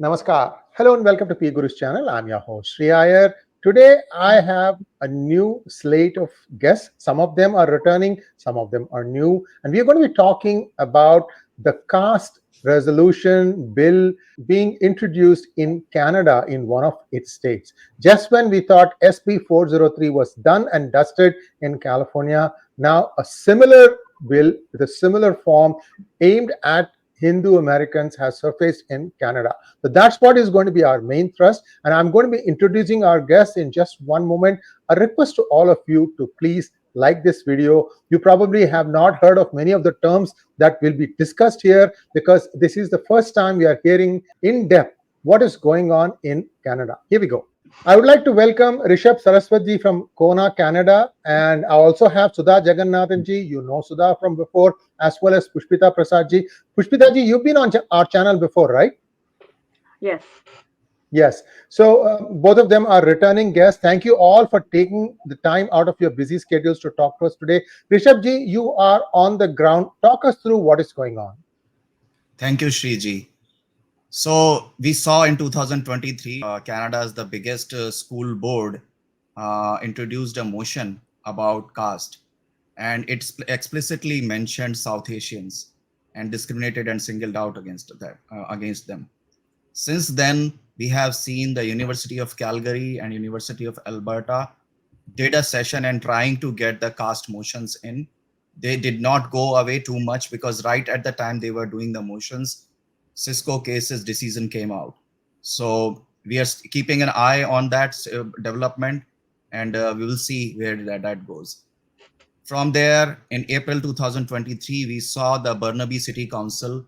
Namaskar. Hello and welcome to PGurus channel. I'm your host Sree Iyer. Today I have a new slate of guests. Some of them are returning, some of them are new, and we're going to be talking about the caste resolution bill being introduced in Canada in one of its states. Just when we thought SB 403 was done and dusted in California, now a similar bill with a similar form aimed at Hindu Americans has surfaced in Canada. So that's what is going to be our main thrust. And I'm going to be introducing our guests in just one moment. A request to all of you to please like this video. You probably have not heard of many of the terms that will be discussed here because this is the first time we are hearing in depth what is going on in Canada. Here we go. I would like to welcome Rishabh Saraswat ji from Kona, Canada, and I also have Sudha Jagannathan ji. You know Sudha from before, as well as Pushpita Prasad ji. Pushpita ji, you've been on our channel before, right? Yes. Yes. So both of them are returning guests. Thank you all for taking the time out of your busy schedules to talk to us today. Rishabh ji, you are on the ground. Talk us through what is going on. Thank you, Sree ji. So we saw in 2023, Canada's the biggest school board introduced a motion about caste, and it explicitly mentioned South Asians and discriminated and singled out against them. Since then, we have seen the University of Calgary and University of Alberta did a session and trying to get the caste motions in. They did not go away too much because right at the time they were doing the motions, 𝗒𝙀𝘆 cases decision came out. So we are keeping an eye on that development, and we will see where that goes. From there, in April 2023, we saw the Burnaby City Council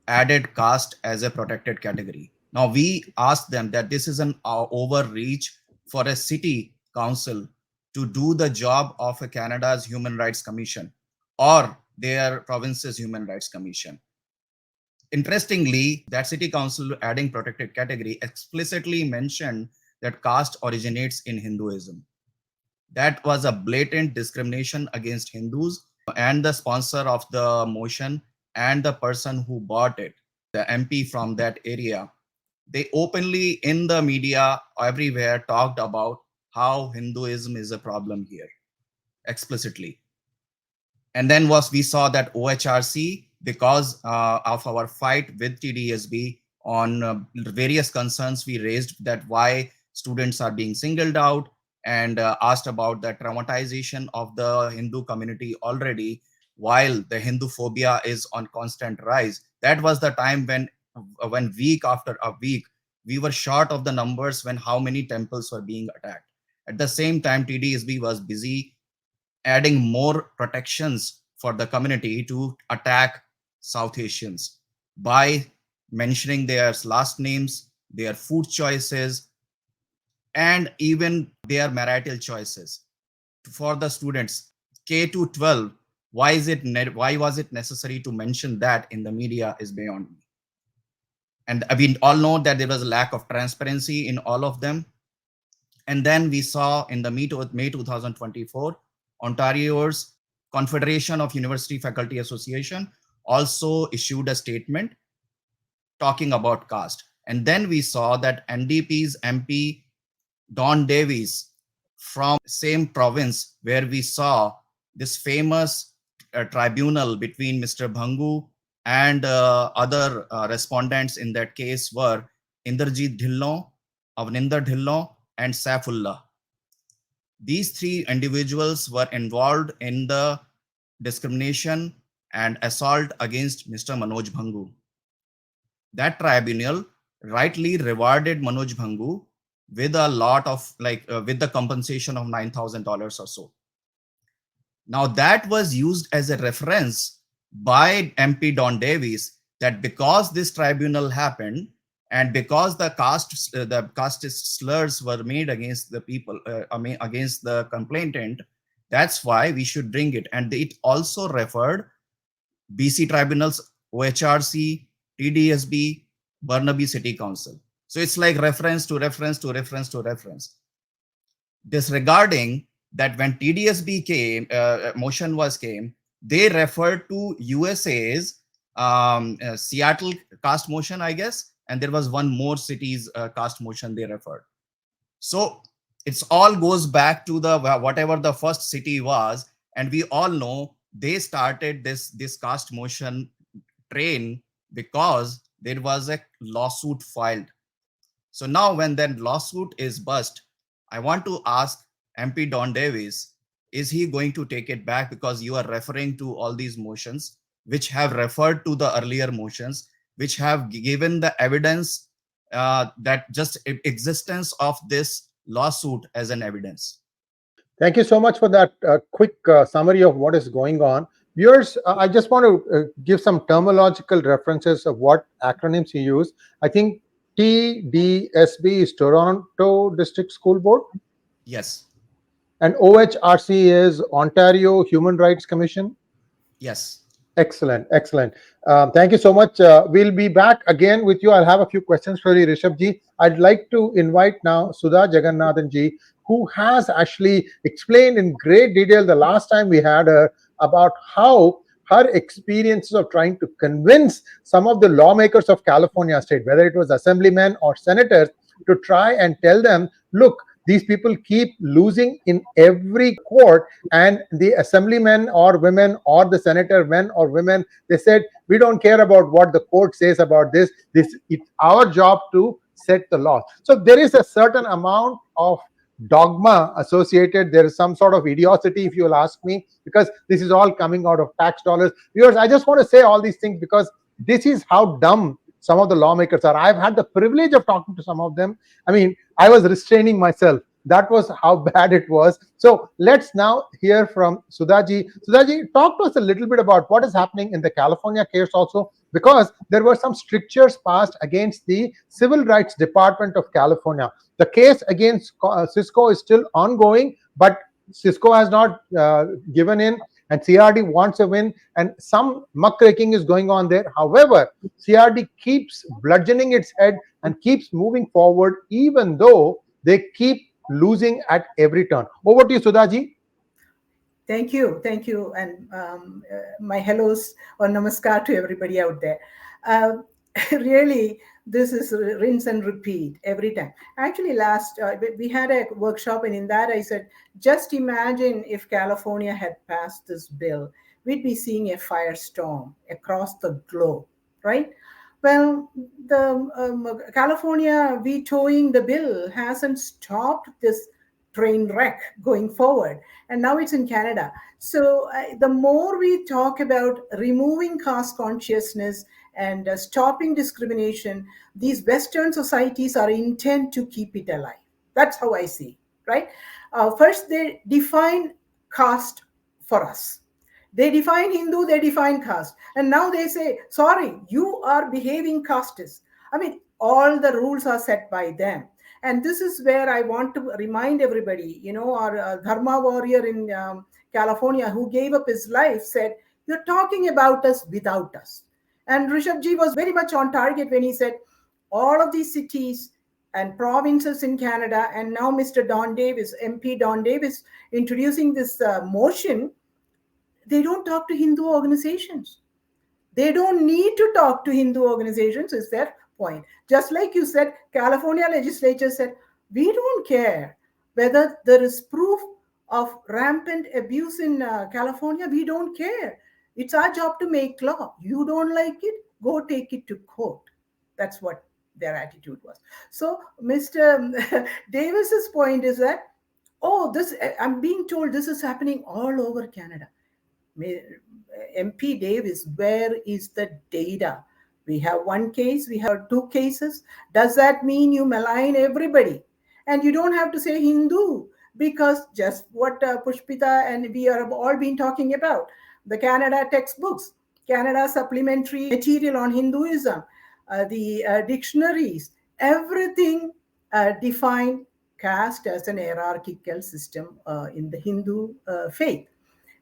added caste as a protected category. Now we asked them that this is an overreach for a city council to do the job of a Canada's Human Rights Commission or their province's Human Rights Commission. Interestingly, that city council adding protected category explicitly mentioned that caste originates in Hinduism. That was a blatant discrimination against Hindus, and the sponsor of the motion and the person who bought it, the MP from that area, they openly in the media everywhere talked about how Hinduism is a problem here, explicitly. And then we saw that OHRC, because of our fight with TDSB on various concerns we raised, that why students are being singled out, and asked about the traumatization of the Hindu community already, while the Hindu phobia is on constant rise. That was the time when week after a week, we were short of the numbers when how many temples were being attacked. At the same time, TDSB was busy adding more protections for the community to attack South Asians by mentioning their last names, their food choices, and even their marital choices for the students. K to 12, why was it necessary to mention that in the media is beyond me. And we all know that there was a lack of transparency in all of them. And then we saw in the May 2024, Ontario's Confederation of University Faculty Association also issued a statement talking about caste. And then we saw that NDP's MP Don Davies from same province, where we saw this famous tribunal between Mr. Bhangu and other respondents in that case were 𝗒𝙧𝙤𝙪 𝗫𝙁, Avninder 𝗫𝙁, and Saifullah. These three individuals were involved in the discrimination and assault against Mr. Manoj Bhangu. That tribunal rightly rewarded Manoj Bhangu with a lot of with the compensation of $9,000 or so. Now that was used as a reference by MP Don Davies that because this tribunal happened and because the caste slurs were made against the people, against the complainant, that's why we should bring it. And it also referred BC tribunals, OHRC, TDSB, Burnaby City Council. So it's like reference to reference to reference to reference. Disregarding that when TDSB motion came, they referred to USA's Seattle caste motion, I guess, and there was one more city's caste motion they referred. So it's all goes back to the whatever the first city was, and we all know they started this caste motion train because there was a lawsuit filed. So now when that lawsuit is bust, I want to ask MP Don Davis, is he going to take it back? Because you are referring to all these motions which have referred to the earlier motions, which have given the evidence that just existence of this lawsuit as an evidence. Thank you so much for that quick summary of what is going on. Viewers, I just want to give some terminological references of what acronyms you use. I think TDSB is Toronto District School Board. Yes. And OHRC is Ontario Human Rights Commission. Yes. Excellent, excellent. Thank you so much. We'll be back again with you. I'll have a few questions for you, Rishabh ji. I'd like to invite now Sudha Jagannathan ji, who has actually explained in great detail the last time we had her about how her experiences of trying to convince some of the lawmakers of California state, whether it was assemblymen or senators, to try and tell them, look, these people keep losing in every court, and the assemblymen or women or the senator men or women, they said, we don't care about what the court says about this. It's our job to set the law. So there is a certain amount of dogma associated. There is some sort of idiocy, if you'll ask me, because this is all coming out of tax dollars. Viewers, I just want to say all these things because this is how dumb some of the lawmakers are. I've had the privilege of talking to some of them. I mean, I was restraining myself. That was how bad it was. So let's now hear from Sudhaji. Sudhaji, talk to us a little bit about what is happening in the California case also, because there were some strictures passed against the Civil Rights Department of California. The case against Cisco is still ongoing, but Cisco has not given in, and CRD wants a win, and some muckraking is going on there. However, CRD keeps bludgeoning its head and keeps moving forward, even though they keep losing at every turn. Over to you, Sudhaji. Thank you, and my hellos or namaskar to everybody out there. Really, this is rinse and repeat every time. Actually, last we had a workshop, and in that I said, just imagine if California had passed this bill, we'd be seeing a firestorm across the globe, right? Well, the California vetoing the bill hasn't stopped this train wreck going forward, and now it's in Canada. So the more we talk about removing caste consciousness and stopping discrimination, these Western societies are intent to keep it alive. That's how I see, right? First, they define caste for us. They define Hindu, they define caste. And now they say, sorry, you are behaving casteist. I mean, all the rules are set by them. And this is where I want to remind everybody, our Dharma warrior in California who gave up his life said, you're talking about us without us. And Rishabh ji was very much on target when he said, all of these cities and provinces in Canada, and now Mr. Don Davis, MP Don Davis, introducing this motion, they don't talk to Hindu organizations. They don't need to talk to Hindu organizations, is their point. Just like you said, California legislature said, we don't care whether there is proof of rampant abuse in California. We don't care. It's our job to make law. You don't like it, go take it to court. That's what their attitude was. So Mr. Davis's point is that, I'm being told this is happening all over Canada. MP Davis, where is the data? We have one case, we have two cases. Does that mean you malign everybody? And you don't have to say Hindu, because just what Pushpita and we have all been talking about, the Canada textbooks, Canada supplementary material on Hinduism, the dictionaries, everything define caste as an hierarchical system in the Hindu faith.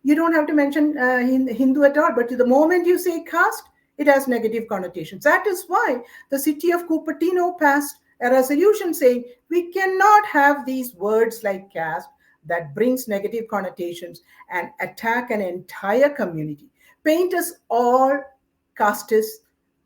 You don't have to mention Hindu at all, but the moment you say caste, it has negative connotations. That is why the city of Cupertino passed a resolution saying we cannot have these words like caste that brings negative connotations and attack an entire community. Paint us all castes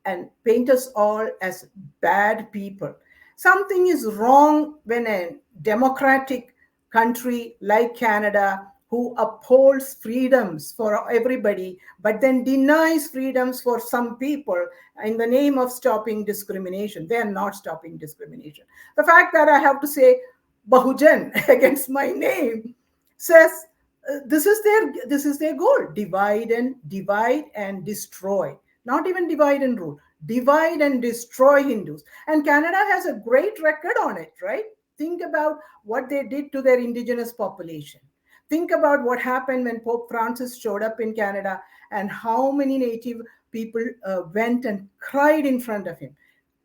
and paint us all as bad people. Something is wrong when a democratic country like Canada, who upholds freedoms for everybody, but then denies freedoms for some people in the name of stopping discrimination. They are not stopping discrimination. The fact that I have to say Bahujan against my name says this is their goal: divide and destroy. Not even divide and rule, divide and destroy Hindus. And Canada has a great record on it, right? Think about what they did to their indigenous population. Think about what happened when Pope Francis showed up in Canada and how many native people went and cried in front of him.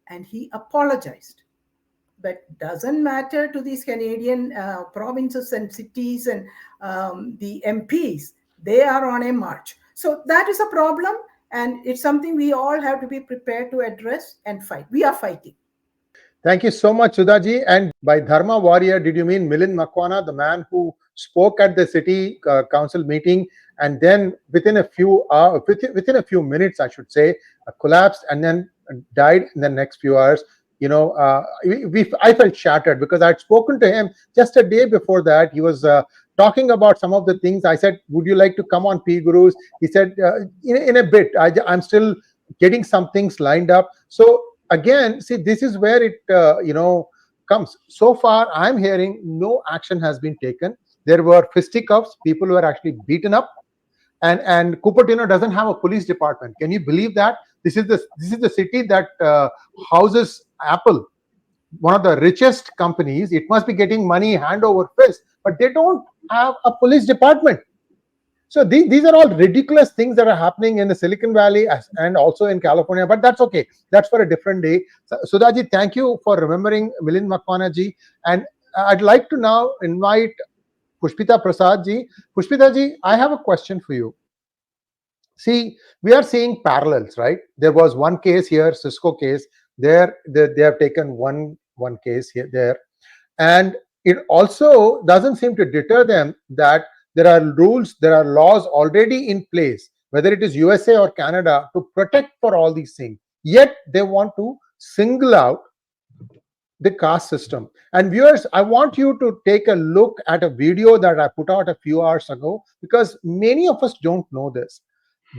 And he apologized. But doesn't matter to these Canadian provinces and cities and the MPs. They are on a march. So that is a problem, and it's something we all have to be prepared to address and fight. We are fighting. Thank you so much, Sudhaji. And by Dharma warrior, did you mean Milind Makwana, the man who spoke at the city council meeting, and then within a few minutes, I should say, collapsed and then died in the next few hours? I felt shattered because I'd spoken to him just a day before that. He was talking about some of the things. I said, would you like to come on PGurus? He said, in a bit. I'm still getting some things lined up. So again, see, this is where it comes. So far, I'm hearing no action has been taken. There were fisticuffs. People were actually beaten up. And Cupertino doesn't have a police department. Can you believe that? This is the city that houses Apple, one of the richest companies. It must be getting money hand over fist, but they don't have a police department. So these are all ridiculous things that are happening in the Silicon Valley and also in California, but that's okay. That's for a different day. Sudhaji, thank you for remembering Milind Makwana ji. And I'd like to now invite Pushpita Prasad ji. Pushpita ji, I have a question for you. See, we are seeing parallels, right? There was one case here, Cisco case. There, they have taken one case here, there. And it also doesn't seem to deter them that there are rules, there are laws already in place, whether it is USA or Canada, to protect for all these things. Yet they want to single out the caste system. And viewers, I want you to take a look at a video that I put out a few hours ago, because many of us don't know this.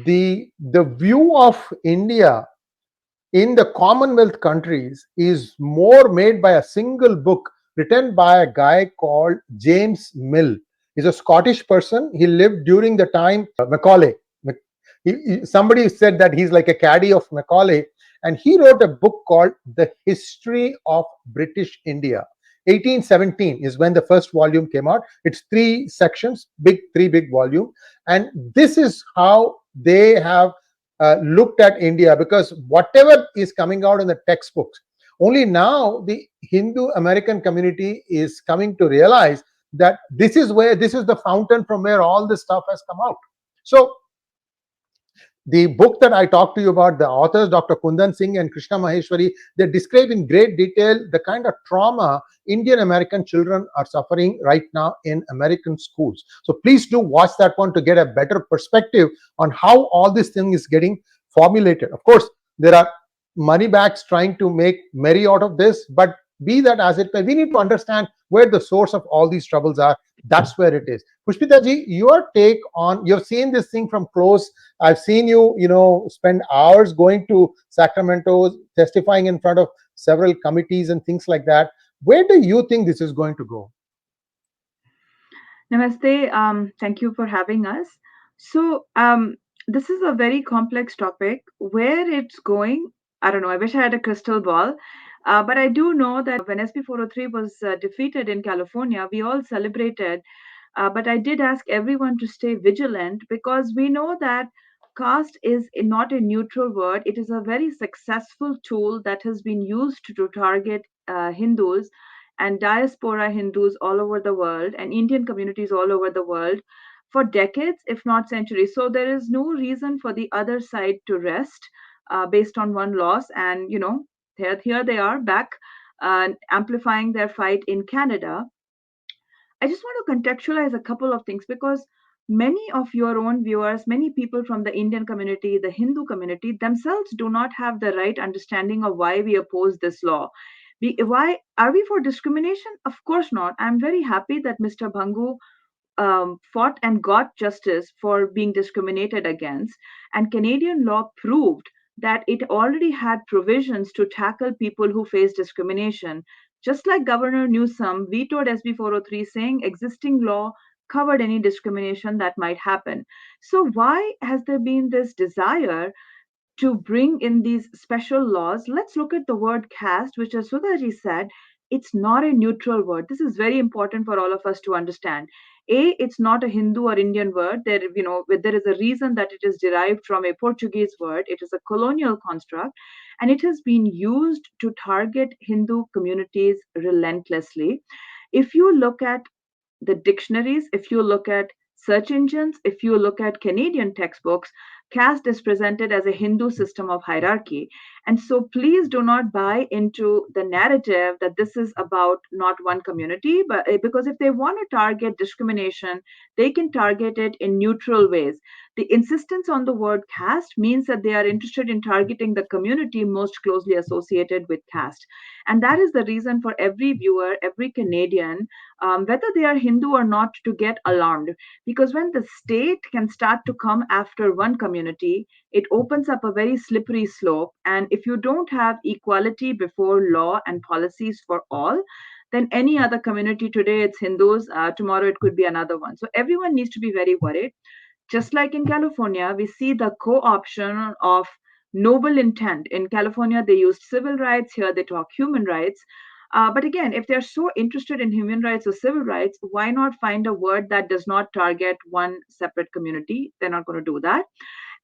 The view of India in the Commonwealth countries is more made by a single book written by a guy called James Mill. He's a Scottish person. He lived during the time Macaulay. Somebody said that he's like a caddy of Macaulay, and he wrote a book called The History of British India. 1817 is when the first volume came out. It's 3 sections, three big volume, and this is how they have looked at India, because whatever is coming out in the textbooks, only now the Hindu American community is coming to realize that this is the fountain from where all this stuff has come out. So the book that I talked to you about, the authors, Dr. Kundan Singh and Krishna Maheshwari, they describe in great detail the kind of trauma Indian American children are suffering right now in American schools. So please do watch that one to get a better perspective on how all this thing is getting formulated. Of course, there are money bags trying to make merry out of this, but be that as it may, we need to understand where the source of all these troubles are. That's where it is. Pushpita ji, your take on, you've seen this thing from close. I've seen you, spend hours going to Sacramento, testifying in front of several committees and things like that. Where do you think this is going to go? Namaste. Thank you for having us. So, this is a very complex topic. Where it's going, I don't know. I wish I had a crystal ball. But I do know that when SB 403 was defeated in California, we all celebrated. But I did ask everyone to stay vigilant, because we know that caste is not a neutral word. It is a very successful tool that has been used to target Hindus and diaspora Hindus all over the world and Indian communities all over the world for decades, if not centuries. So there is no reason for the other side to rest based on one loss. And, here they are back amplifying their fight in Canada. I just want to contextualize a couple of things, because many of your own viewers, many people from the Indian community, the Hindu community themselves do not have the right understanding of why we oppose this law. Why are we for discrimination? Of course not. I'm very happy that Mr. Bhangu fought and got justice for being discriminated against. And Canadian law proved that it already had provisions to tackle people who face discrimination. Just like Governor Newsom vetoed SB 403, saying existing law covered any discrimination that might happen. So, why has there been this desire to bring in these special laws? Let's look at the word caste, which, as Sudha said, it's not a neutral word. This is very important for all of us to understand. It's not a Hindu or Indian word. There is a reason that it is derived from a Portuguese word. It is a colonial construct, and it has been used to target Hindu communities relentlessly. If you look at the dictionaries, if you look at search engines, if you look at Canadian textbooks, caste is presented as a Hindu system of hierarchy. And so please do not buy into the narrative that this is about not one community, but because if they want to target discrimination, they can target it in neutral ways. The insistence on the word caste means that they are interested in targeting the community most closely associated with caste. And that is the reason for every viewer, every Canadian, whether they are Hindu or not, to get alarmed. Because when the state can start to come after one community, it opens up a very slippery slope. And if you don't have equality before law and policies for all, then any other community, today it's Hindus, tomorrow it could be another one. So everyone needs to be very worried. Just like in California, we see the co-option of noble intent. In California, they used civil rights. Here, they talk human rights. But again, if they're so interested in human rights or civil rights, why not find a word that does not target one separate community? They're not going to do that.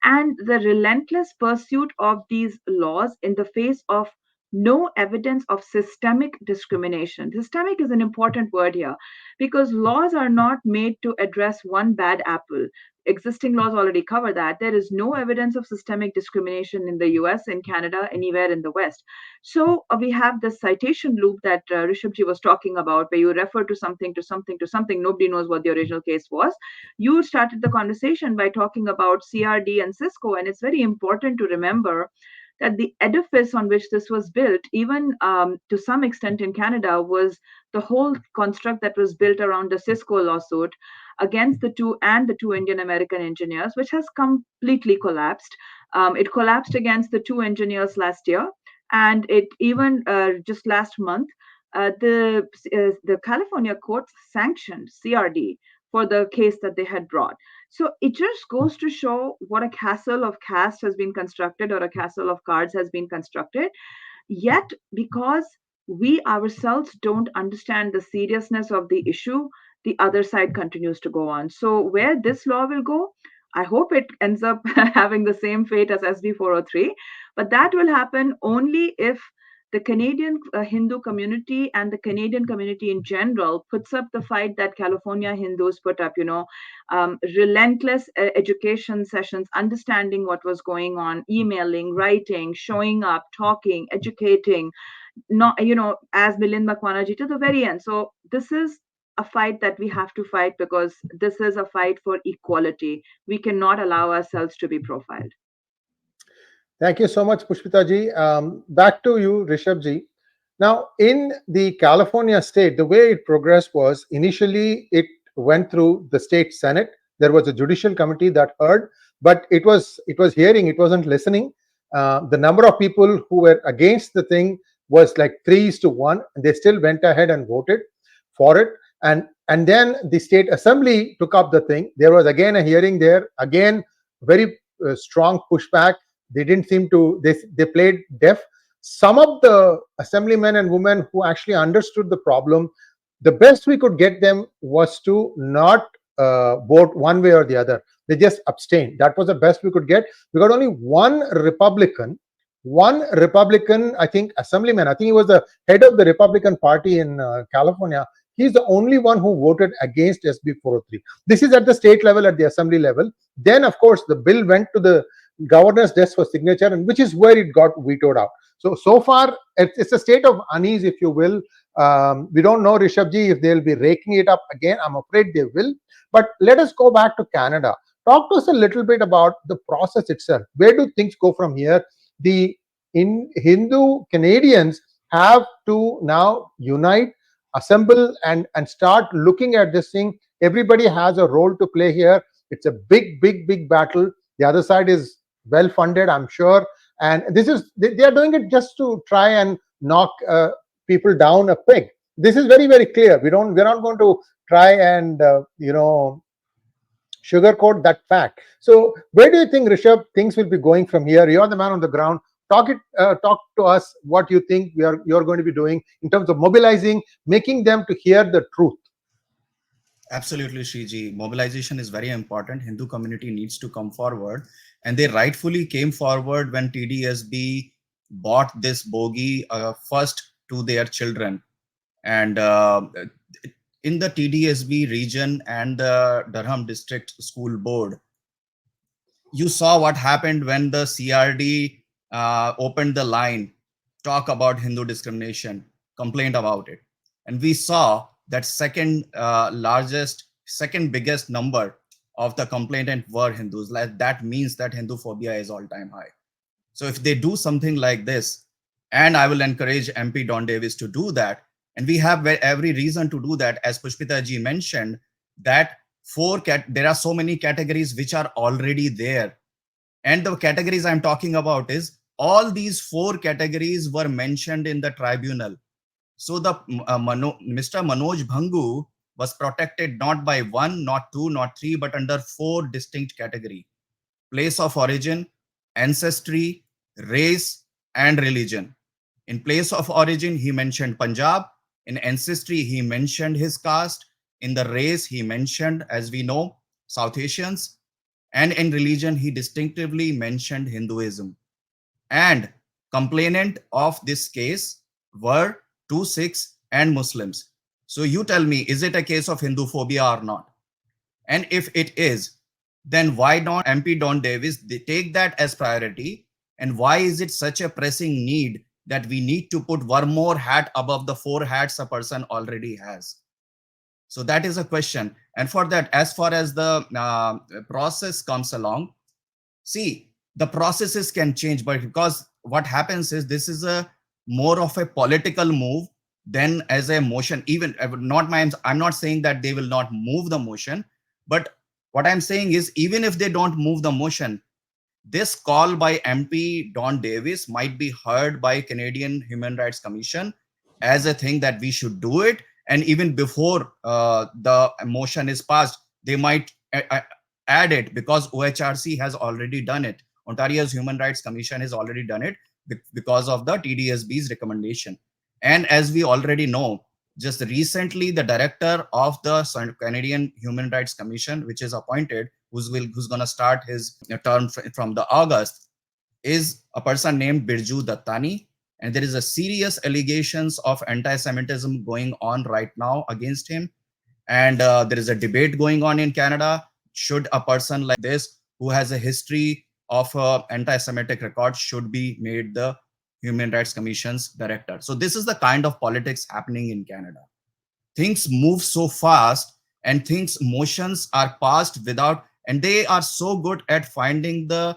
And the relentless pursuit of these laws in the face of no evidence of systemic discrimination. Systemic is an important word here because laws are not made to address one bad apple. Existing laws already cover that. There is no evidence of systemic discrimination in the US, in Canada, anywhere in the West. So we have this citation loop that Rishabh was talking about, where you refer to something, to something, to something. Nobody knows what the original case was. You started the conversation by talking about CRD and Cisco, and it's very important to remember that the edifice on which this was built, even to some extent in Canada, was the whole construct that was built around the Cisco lawsuit against the two Indian American engineers, which has completely collapsed. It collapsed against the two engineers last year, and it even just last month, the California court sanctioned CRD for the case that they had brought. So it just goes to show what a castle of caste has been constructed, or a castle of cards has been constructed. Yet, because we ourselves don't understand the seriousness of the issue, the other side continues to go on. So where this law will go, I hope it ends up having the same fate as SB 403, but that will happen only if the Canadian Hindu community and the Canadian community in general puts up the fight that California Hindus put up, relentless education sessions, understanding what was going on, emailing, writing, showing up, talking, educating, not, as Milind Makwana to the very end. So this is a fight that we have to fight, because this is a fight for equality. We cannot allow ourselves to be profiled. Thank you so much, Pushpita ji. Back to you, Rishabh ji. Now, in the California state, the way it progressed was, initially it went through the state Senate. There was a judicial committee that heard, but it was hearing, it wasn't listening. The number of people who were against the thing was like 3:1, and they still went ahead and voted for it. And then the state assembly took up the thing. There was again a hearing there, again very strong pushback. They didn't seem to, they played deaf. Some of the assemblymen and women who actually understood the problem, the best we could get them was to not vote one way or the other. They just abstained. That was the best we could get. We got only one Republican, I think, assemblyman. I think he was the head of the Republican Party in California. He's the only one who voted against SB 403. This is at the state level, at the assembly level. Then, of course, the bill went to the governor's desk for signature, and which is where it got vetoed out. So far, it's a state of unease, if you will. We don't know, Rishabh ji, if they'll be raking it up again. I'm afraid they will. But let us go back to Canada. Talk to us a little bit about the process itself. Where do things go from here? The Hindu Canadians have to now unite, assemble, and start looking at this thing. Everybody has a role to play here. It's a big battle. The other side is well funded, I'm sure, and this is they are doing it just to try and knock people down a peg. This is very clear. We're not going to try and sugarcoat that fact. So where do you think, Rishabh, things will be going from here? You're the man on the ground. Talk to us what you think you're going to be doing in terms of mobilizing, making them to hear the truth. Absolutely, Shriji. Mobilization is very important. Hindu community needs to come forward, and they rightfully came forward when TDSB bought this bogie first to their children. And in the TDSB region and the Durham District School Board, you saw what happened when the CRD opened the line, talk about Hindu discrimination, complained about it. And we saw that second biggest number of the complainant were Hindus. That means that Hindu phobia is all-time high. So if they do something like this, and I will encourage MP Don Davis to do that, and we have every reason to do that, as Pushpita ji mentioned, that there are so many categories which are already there. And the categories I'm talking about is all these 4 categories were mentioned in the tribunal. So the Mr. Manoj Bhangu was protected not by 1, not 2, not 3, but under 4 distinct categories: place of origin, ancestry, race, and religion. In place of origin, he mentioned Punjab. In ancestry, he mentioned his caste. In the race, he mentioned, as we know, South Asians. And in religion, he distinctively mentioned Hinduism. And complainant of this case were 2 Sikhs and Muslims. So you tell me, is it a case of Hindu phobia or not? And if it is, then why not MP Don Davis take that as priority? And why is it such a pressing need that we need to put one more hat above the 4 hats a person already has? So that is a question. And for that, as far as the process comes along, see, the processes can change, but because what happens is this is a more of a political move than as a motion. Even I'm not saying that they will not move the motion, but what I'm saying is even if they don't move the motion, this call by MP Don Davis might be heard by Canadian Human Rights Commission as a thing that we should do it. And even before the motion is passed, they might add it, because OHRC has already done it. Ontario's Human Rights Commission has already done it because of the TDSB's recommendation. And as we already know, just recently, the director of the Canadian Human Rights Commission, which is appointed, who's going to start his term from the August, is a person named 𝗤𝙑𝙬 𝗼𝗂𝗏. And there is a serious allegations of anti-Semitism going on right now against him. And there is a debate going on in Canada. Should a person like this, who has a history of anti-Semitic record, should be made the Human Rights Commission's director? So this is the kind of politics happening in Canada. Things move so fast, and motions are passed without, and they are so good at finding the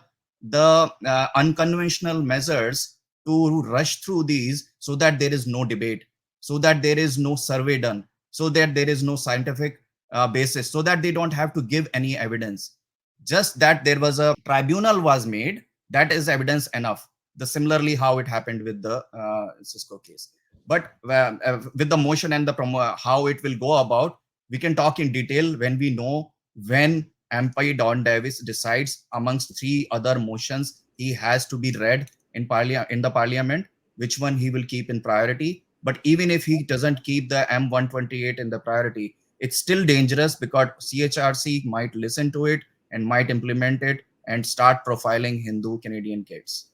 unconventional measures to rush through these, so that there is no debate, so that there is no survey done, so that there is no scientific basis, so that they don't have to give any evidence. Just that there was a tribunal was made, that is evidence enough. Similarly how it happened with the Cisco case. But with the motion and how it will go about, we can talk in detail when we know, when MP Don Davis decides amongst 3 other motions he has to be read in the parliament, which one he will keep in priority. But even if he doesn't keep the M128 in the priority, it's still dangerous, because CHRC might listen to it and might implement it and start profiling Hindu Canadian kids.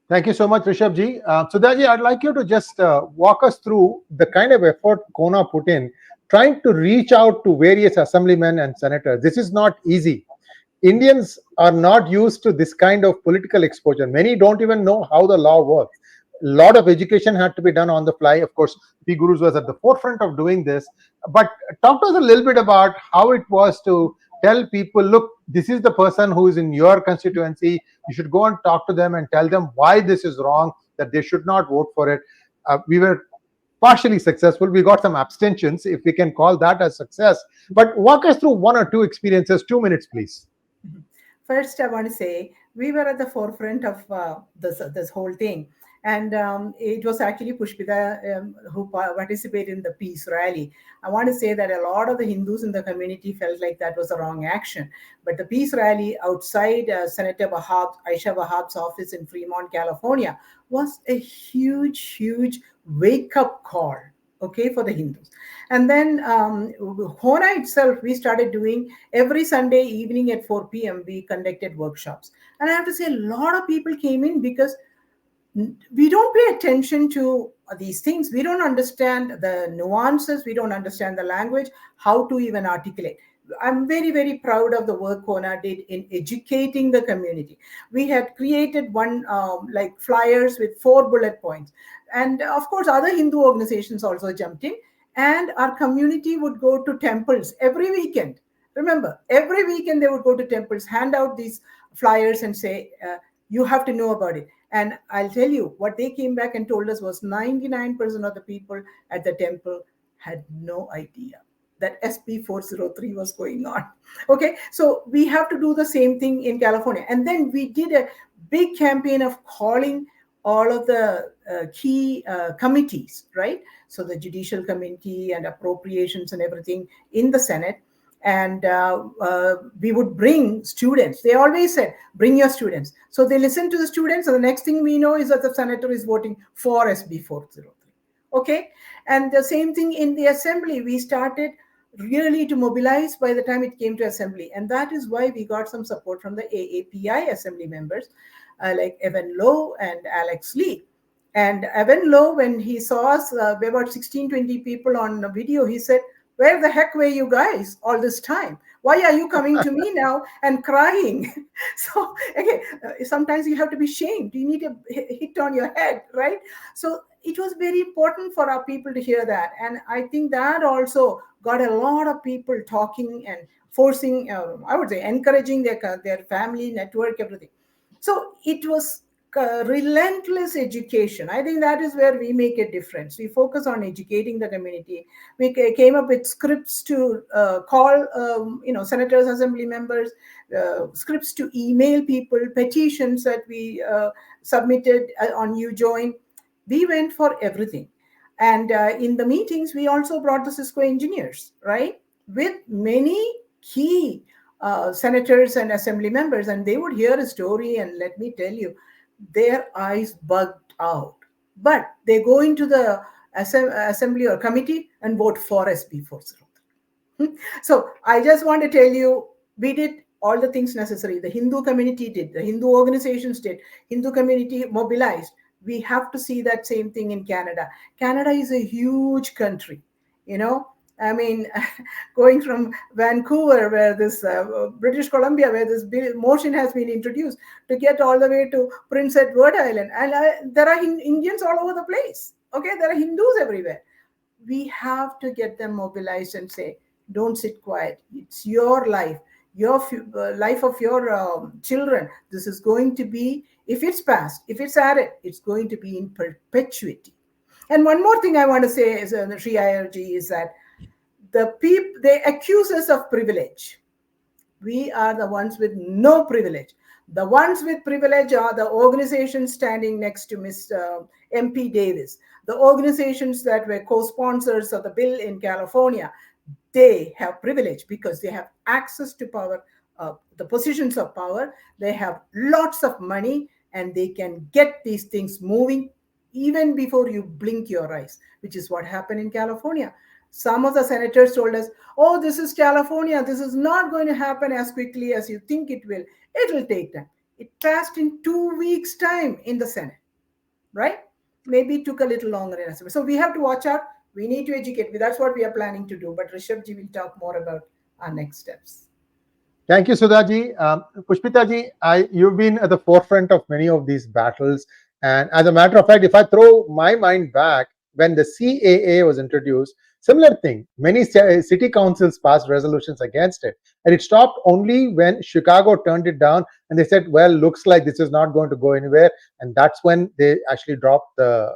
Thank you so much, Rishabh ji. Sudha ji, I'd like you to just walk us through the kind of effort CoHNA put in trying to reach out to various assemblymen and senators. This is not easy. Indians are not used to this kind of political exposure. Many don't even know how the law works. A lot of education had to be done on the fly. Of course, Gurus was at the forefront of doing this. But talk to us a little bit about how it was to tell people, look, this is the person who is in your constituency. You should go and talk to them and tell them why this is wrong, that they should not vote for it. We were partially successful. We got some abstentions, if we can call that a success. But walk us through one or two experiences. 2 minutes, please. First, I want to say we were at the forefront of this whole thing. And it was actually Pushpita who participated in the peace rally. I want to say that a lot of the Hindus in the community felt like that was a wrong action. But the peace rally outside Senator 𝗤𝗖𝙩 office in Fremont, California, was a huge, huge wake-up call, okay, for the Hindus. And then CoHNA itself, we started doing every Sunday evening at 4 p.m. we conducted workshops. And I have to say, a lot of people came in because we don't pay attention to these things. We don't understand the nuances. We don't understand the language, how to even articulate. I'm very, very proud of the work CoHNA did in educating the community. We had created one like flyers with 4 bullet points. And of course, other Hindu organizations also jumped in. And our community would go to temples every weekend. Remember, every weekend they would go to temples, hand out these flyers and say, you have to know about it. And I'll tell you, what they came back and told us was 99% of the people at the temple had no idea that SB 403 was going on. Okay, so we have to do the same thing in California. And then we did a big campaign of calling all of the key committees, right? So the Judicial Committee and Appropriations and everything in the Senate. And we would bring students. They always said, bring your students. So they listened to the students, and the next thing we know is that the senator is voting for SB 403. Okay? And the same thing in the assembly. We started really to mobilize by the time it came to assembly. And that is why we got some support from the AAPI assembly members, like Evan Lowe and Alex Lee. And Evan Lowe, when he saw us, about 16, 20 people on a video, he said, where the heck were you guys all this time? Why are you coming to me now and crying? So, okay, sometimes you have to be shamed. You need a hit on your head, right? So it was very important for our people to hear that. And I think that also got a lot of people talking and forcing, I would say, encouraging their family, network, everything. So it was relentless education. I think that is where we make a difference. We focus on educating the community. We came up with scripts to call, senators, assembly members, scripts to email people, petitions that we submitted on UJoin. We went for everything. And in the meetings, we also brought the Cisco engineers, right? With many key senators and assembly members, and they would hear a story, and let me tell you, their eyes bugged out. But they go into the assembly or committee and vote for SB 403. So I just want to tell you, we did all the things necessary. The Hindu community did, the Hindu organizations did, Hindu community mobilized. We have to see that same thing in Canada. Canada is a huge country, I mean, going from Vancouver, where this British Columbia, where this motion has been introduced, to get all the way to Prince Edward Island. And there are Indians all over the place. Okay, there are Hindus everywhere. We have to get them mobilized and say, don't sit quiet. It's your life, your life of your children. This is going to be, if it's passed, if it's added, it's going to be in perpetuity. And one more thing I want to say is, Sree Iyer ji, is that the people, they accuse us of privilege. We are the ones with no privilege. The ones with privilege are the organizations standing next to Mr. MP Davis, the organizations that were co-sponsors of the bill in California. They have privilege because they have access to power, the positions of power. They have lots of money, and they can get these things moving even before you blink your eyes, which is what happened in California. Some of the senators told us, oh, this is California. This is not going to happen as quickly as you think it will. It will take time. It passed in 2 weeks' time in the Senate, right? Maybe it took a little longer in Assembly. So we have to watch out. We need to educate. That's what we are planning to do. But Rishabh ji will talk more about our next steps. Thank you, Sudhaji. Pushpita ji, you've been at the forefront of many of these battles. And as a matter of fact, if I throw my mind back, when the CAA was introduced, similar thing. Many city councils passed resolutions against it. And it stopped only when Chicago turned it down and they said, well, looks like this is not going to go anywhere. And that's when they actually dropped the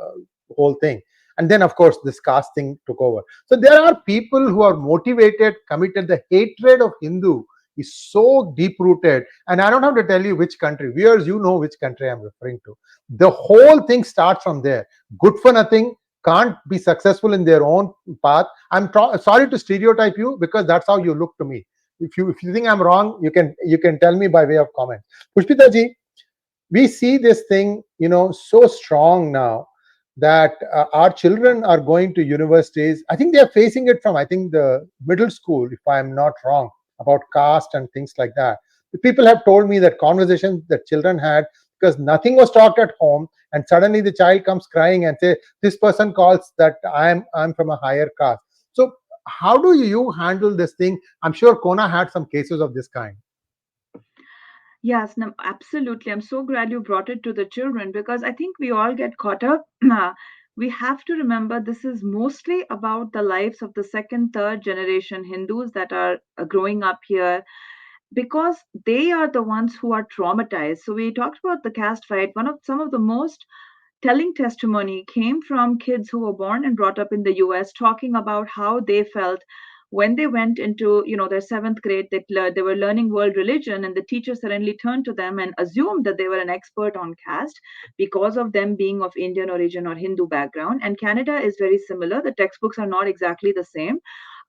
whole thing. And then, of course, this caste thing took over. So there are people who are motivated, committed. The hatred of Hindu is so deep rooted, and I don't have to tell you which country. Viewers, you know which country I'm referring to. The whole thing starts from there. Good for nothing, can't be successful in their own path. Sorry to stereotype you, because that's how you look to me. If you think I'm wrong, you can tell me by way of comment. Pushpita ji, we see this thing, so strong now, that our children are going to universities. I think they are facing it from, I think, the middle school, if I'm not wrong, about caste and things like that. The people have told me that conversations that children had, because nothing was talked at home, and suddenly the child comes crying and say, this person calls that I'm from a higher caste. So how do you handle this thing? I'm sure Kona had some cases of this kind. Yes, no, absolutely. I'm so glad you brought it to the children because I think we all get caught up. We have to remember this is mostly about the lives of the second, third generation Hindus that are growing up here because they are the ones who are traumatized. So we talked about the caste fight. Some of the most telling testimony came from kids who were born and brought up in the US talking about how they felt when they went into their seventh grade. They were learning world religion and the teacher suddenly turned to them and assumed that they were an expert on caste because of them being of Indian origin or Hindu background. And Canada is very similar. The textbooks are not exactly the same,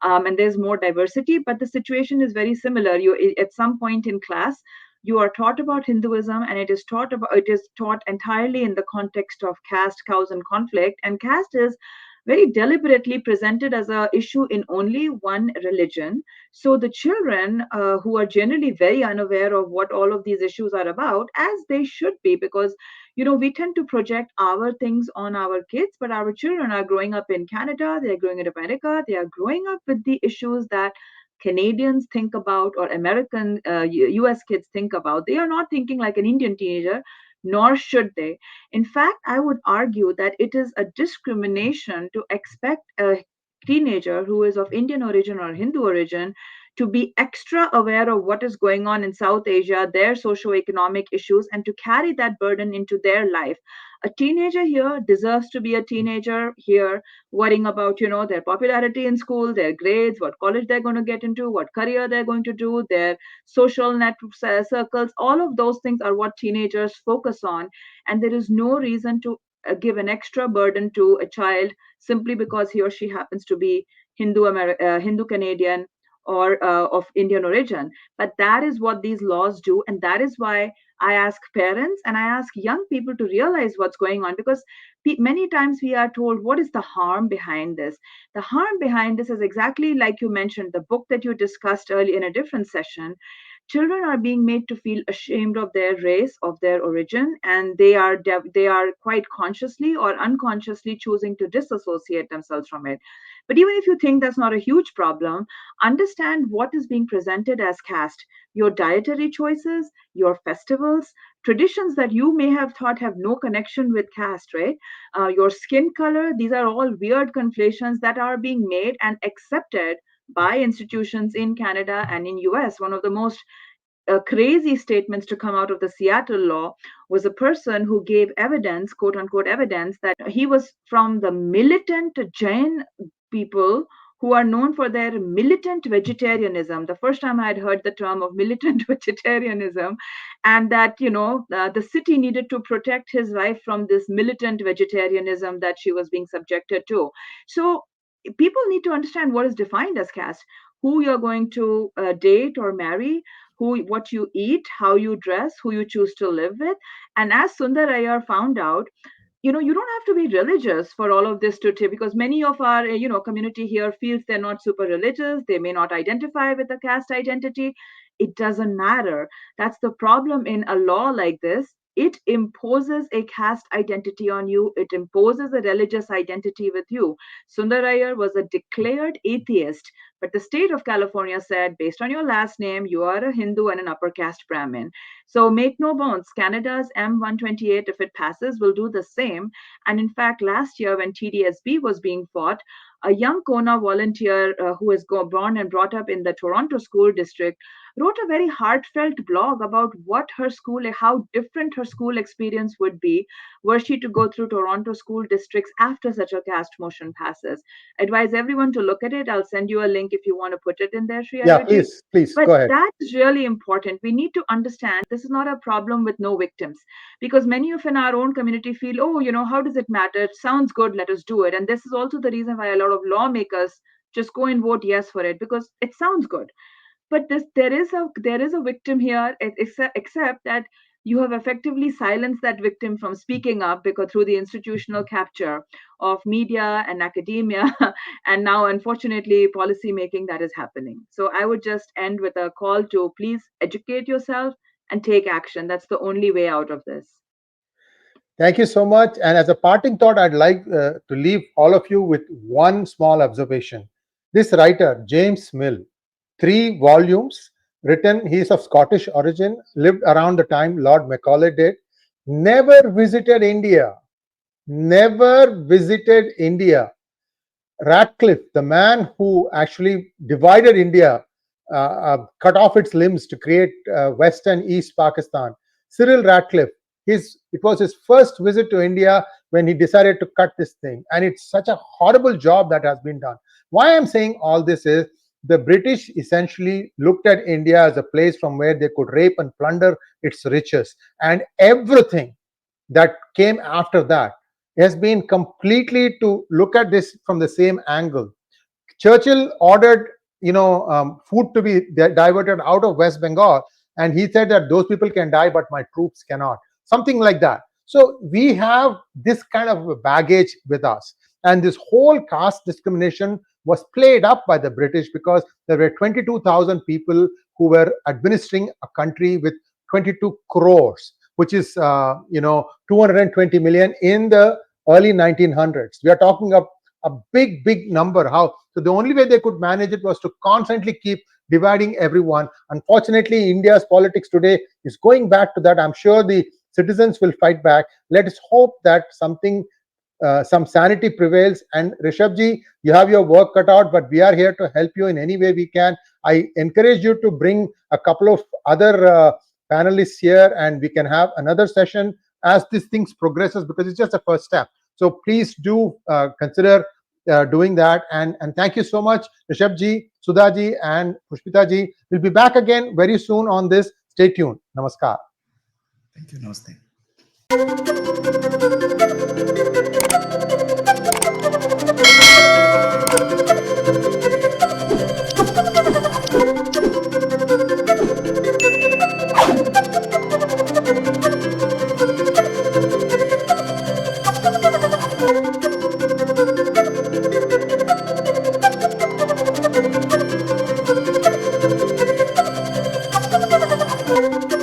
and there's more diversity, but the situation is very similar. At some point in class you are taught about Hinduism, and it is taught entirely in the context of caste, cows, and conflict. And caste is very deliberately presented as a issue in only one religion. So the children, who are generally very unaware of what all of these issues are about, as they should be, because we tend to project our things on our kids, but our children are growing up in Canada, they are growing in America, they are growing up with the issues that Canadians think about or American US kids think about. They are not thinking like an Indian teenager, nor should they. In fact, I would argue that it is a discrimination to expect a teenager who is of Indian origin or Hindu origin to be extra aware of what is going on in South Asia, their socioeconomic issues, and to carry that burden into their life. A teenager here deserves to be a teenager here, worrying about their popularity in school, their grades, what college they're going to get into, what career they're going to do, their social networks, circles. All of those things are what teenagers focus on, and there is no reason to give an extra burden to a child simply because he or she happens to be Hindu Canadian or of Indian origin. But that is what these laws do, and that is why I ask parents and I ask young people to realize what's going on, because many times we are told, what is the harm behind this? The harm behind this is exactly like you mentioned, the book that you discussed earlier in a different session. Children are being made to feel ashamed of their race, of their origin, and they are quite consciously or unconsciously choosing to disassociate themselves from it. But even if you think that's not a huge problem, understand what is being presented as caste. Your dietary choices, your festivals, traditions that you may have thought have no connection with caste, right? Your skin color, these are all weird conflations that are being made and accepted by institutions in Canada and in US. One of the most crazy statements to come out of the Seattle law was a person who gave evidence, quote unquote evidence, that he was from the militant Jain people who are known for their militant vegetarianism. The first time I had heard the term of militant vegetarianism, and that, the city needed to protect his wife from this militant vegetarianism that she was being subjected to. So people need to understand what is defined as caste, who you're going to date or marry, what you eat, how you dress, who you choose to live with. And as Sundar Iyer found out, you don't have to be religious for all of this to take, because many of our community here feels they're not super religious, they may not identify with the caste identity. It doesn't matter. That's the problem in a law like this. it imposes a caste identity on you. It imposes a religious identity with you. Sundar Iyer was a declared atheist, but the state of California said, based on your last name, you are a Hindu and an upper caste Brahmin. So make no bones, Canada's M128, if it passes, will do the same. And in fact, last year when TDSB was being fought, a young Kona volunteer who was born and brought up in the Toronto school district wrote a very heartfelt blog about what her school, how different her school experience would be were she to go through Toronto school districts after such a caste motion passes. Advise everyone to look at it. I'll send you a link if you want to put it in there, Sree Yeah, Iyer. please But go ahead. that is really important. We need to understand this is not a problem with no victims, because many of in our own community feel, oh, how does it matter? It sounds good, let us do it. And this is also the reason why a lot of lawmakers just go and vote yes for it, because it sounds good. But there is a victim here, except that you have effectively silenced that victim from speaking up, because through the institutional capture of media and academia and now unfortunately policy making that is happening. So I would just end with a call to please educate yourself and take action. That's the only way out of this. Thank you so much. And as a parting thought, I'd like to leave all of you with one small observation. This writer, James Mill, 3 volumes written, he is of Scottish origin, lived around the time Lord Macaulay did, never visited India. Never visited India. Radcliffe, the man who actually divided India, cut off its limbs to create West and East Pakistan, Cyril Radcliffe, it was his first visit to India when he decided to cut this thing. And it's such a horrible job that has been done. Why I'm saying all this is the British essentially looked at India as a place from where they could rape and plunder its riches. And everything that came after that has been completely to look at this from the same angle. Churchill ordered, food to be diverted out of West Bengal, and he said that those people can die, but my troops cannot. Something like that. So we have this kind of baggage with us, and this whole caste discrimination was played up by the British because there were 22,000 people who were administering a country with 22 crores, which is 220 million in the early 1900s. We are talking of a big number. So the only way they could manage it was to constantly keep dividing everyone. Unfortunately, India's politics today is going back to that. I'm sure the citizens will fight back. Let us hope that some sanity prevails. And Rishabh, you have your work cut out, but we are here to help you in any way we can. I encourage you to bring a couple of other panelists here, and we can have another session as these things progresses, because it's just a first step. So please do consider doing that. And thank you so much, Rishabh, Sudha, and Pushpita. We'll be back again very soon on this. Stay tuned. Namaskar. Thank you. Namaste. Thank you.